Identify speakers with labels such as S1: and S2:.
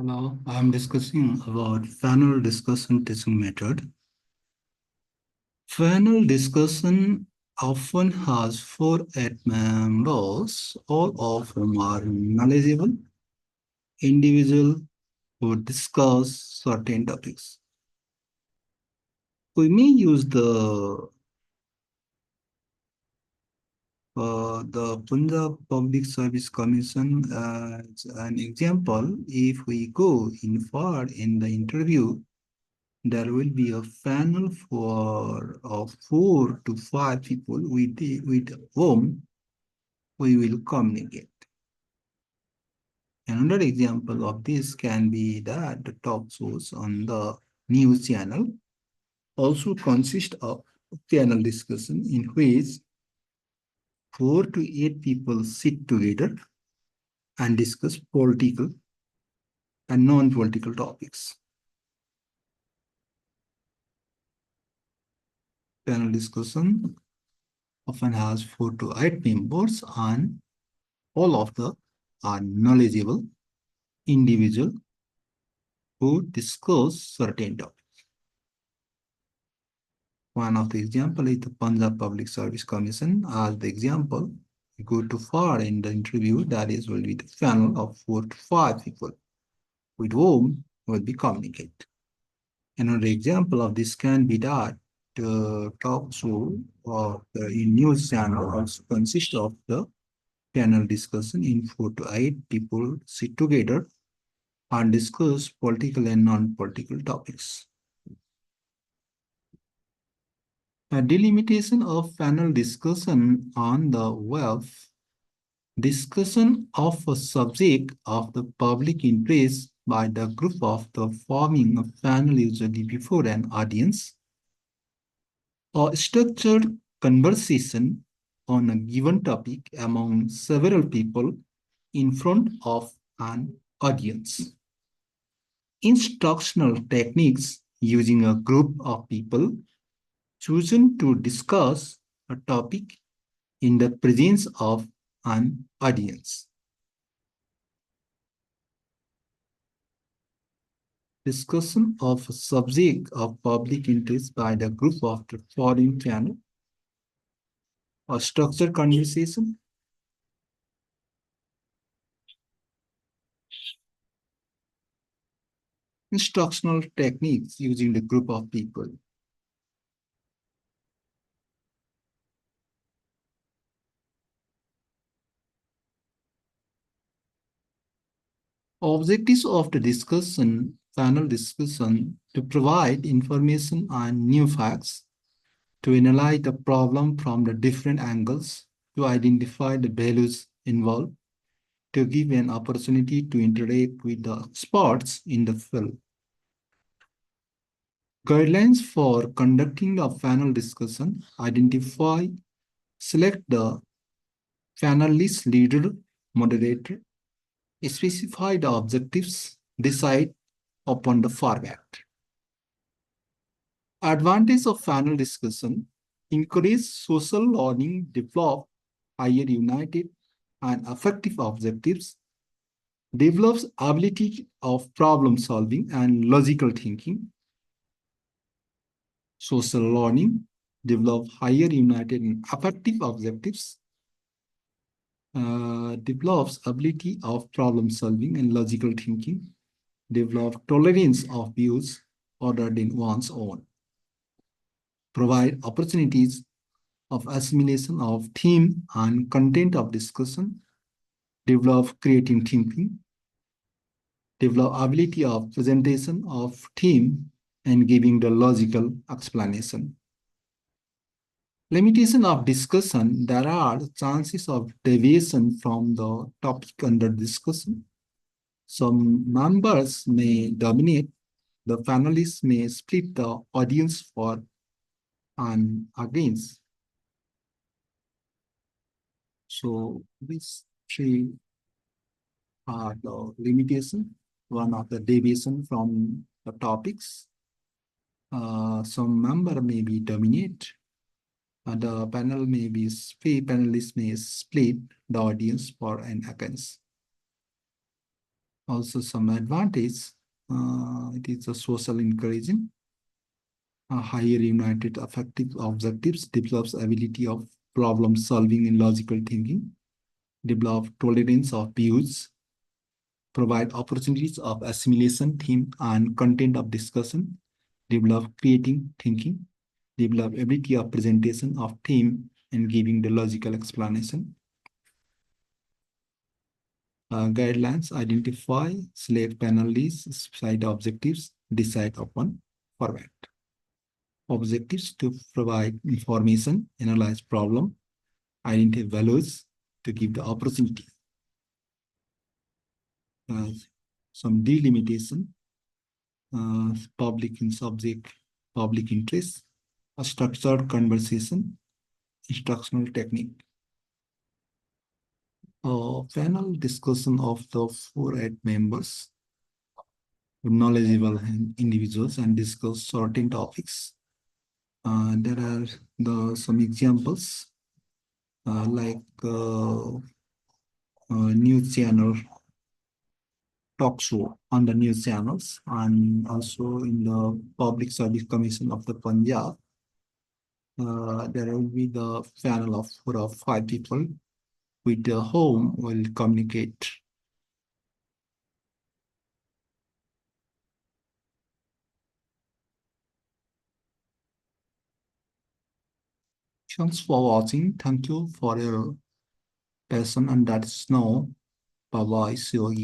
S1: Hello, I am discussing about panel discussion teaching method. Panel discussion often has 4 8 members, all of whom are knowledgeable individuals who discuss certain topics. We may use the Punjab Public Service Commission as an example. If we go in far in the interview, there will be a panel for of 4 to 5 people with whom we will communicate. Another example of this can be that the talk shows on the news channel also consist of panel discussion in which 4 to 8 people sit together and discuss political and non-political topics. Panel discussion often has 4 to 8 members and all of the are knowledgeable individual who discuss certain topics. One of the example is the Punjab Public Service Commission. As the example, you go too far in the interview, that is will be the panel of 4 to 5 people with whom will be communicate. Another example of this can be that the talk show or the news channel also consists of the panel discussion in 4 to 8 people sit together and discuss political and non-political topics. A delimitation of panel discussion on the web, discussion of a subject of the public interest by the group of the forming a panel usually before an audience, or structured conversation on a given topic among several people in front of an audience. Instructional techniques using a group of people chosen to discuss a topic in the presence of an audience. Discussion of a subject of public interest by the group of the foreign channel or structured conversation. Instructional techniques using the group of people. Objectives of the discussion, panel discussion, to provide information and new facts, to analyze the problem from the different angles, to identify the values involved, to give an opportunity to interact with the experts in the field. Guidelines for conducting a panel discussion: identify, select the panelist leader, moderator, specify the objectives, decide upon the format. Advantage of panel discussion: encourage social learning, develop higher united and effective objectives, develops ability of problem solving and logical thinking. Social learning, develop higher united and effective objectives, develops ability of problem solving and logical thinking, develop tolerance of views other than one's own, provide opportunities of assimilation of theme and content of discussion, develop creative thinking, develop ability of presentation of theme and giving the logical explanation. Limitation of discussion: there are chances of deviation from the topic under discussion. Some members may dominate, the panelists may split the audience for and against. So these 3 are the limitation. One of the deviation from the topics. Some member may be dominate. The panelists may split the audience for and against. Also, some advantage. It is a social encouraging. A higher united affective objectives develops ability of problem solving and logical thinking, develop tolerance of views, provide opportunities of assimilation, theme, and content of discussion, develop creating thinking, develop ability of presentation of theme and giving the logical explanation. Guidelines identify, select penalties, side objectives, decide upon format. Objectives to provide information, analyze problem, identify values to give the opportunity. Uh, some delimitation, public and subject, public interest, a structured conversation, instructional technique. Panel discussion of the 4 members, knowledgeable individuals, and discuss certain topics. There are some examples like news channel, talk show on the news channels, and also in the Public Service Commission of the Punjab. There will be the panel of 4 or 5 people with whom will communicate. Thanks for watching. Thank you for your passion and that is now. Bye bye. See you again.